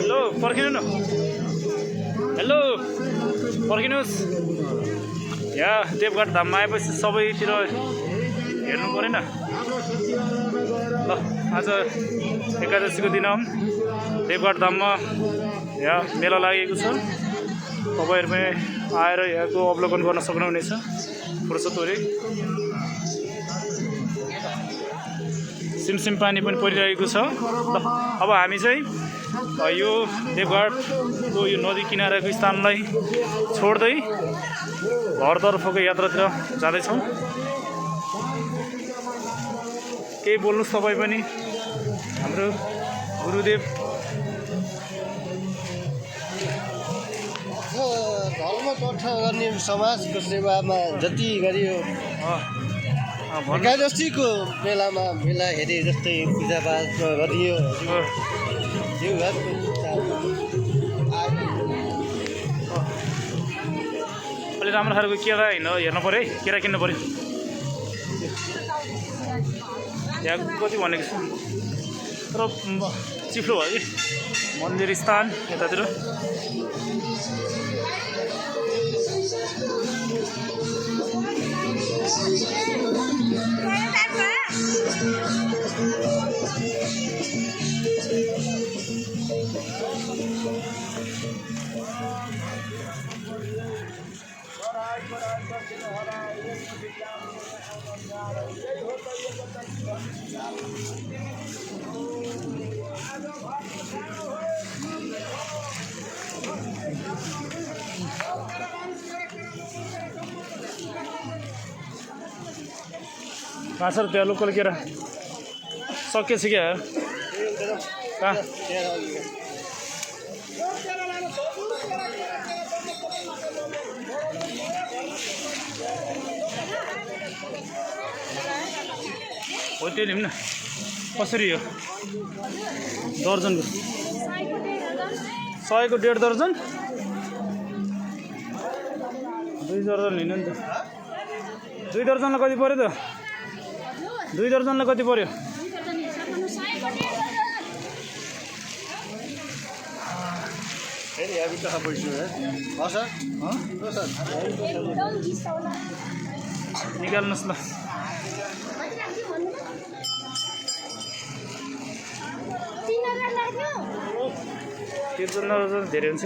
hello पर्खिनु न hello पर्खिनुहोस् यहाँ देवघाट धाममा आएपछि सबैतिर हेर्नु परेन ल आज एकादशीको दिन देवघाट धाममा यहाँ मेला लागेको छ तपाईहरु पनि आएर यहाँको अवलोकन गर्न सक्नुहुनेछ फुर्सदले सिमसिम पानी पनि परिरहेको छ ल अब हामी चाहिँ यो देवघाटको यो नदी किनाराको स्थानलाई छोड्दै घरतर्फको यात्रातिर जाँदैछौँ केही बोल्नुस् तपाईँ पनि हाम्रो गुरुदेव धर्म रक्षा गर्ने समाजको सेवामा जति गरियो एकादशीको बेलामा मेला हेरे जस्तै पूजापाठ गरियो अलि राम्रो खालको केरा हेर्नु पऱ्यो है केरा किन्नु पऱ्यो यहाँ कति भनेको छु तर चिप्लो भयो कि मन्दिर स्थान यतातिर कहाँ छ त्यहाँ लोकल केरा सकिएछ क्या कहाँ हो त्यो लिउँ न कसरी हो दर्जनको 100 को 1.5 दर्जन 2 दर्जन लिनु नि त 2 दर्जनलाई कति पर्यो त 2 दर्जनलाई कति पर्यो निकाल्नुहोस् ल 3 धेरै हुन्छ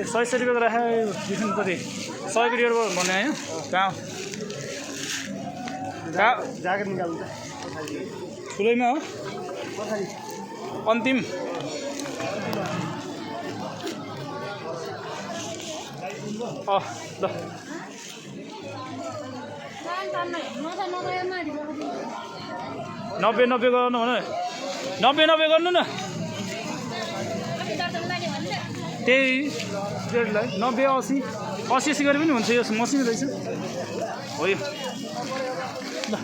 सय रुपियाँको राखेको कति 100 को 1.5 भन्ने आयो कहाँ जाकेट निकाल्नु ठुलैमा हो अन्तिम ल 90 गर्नु भने 90 गर्नु न त्यही रेटलाई 90 80 गरे पनि हुन्छ यो मसिनो रहेछ हो यो ल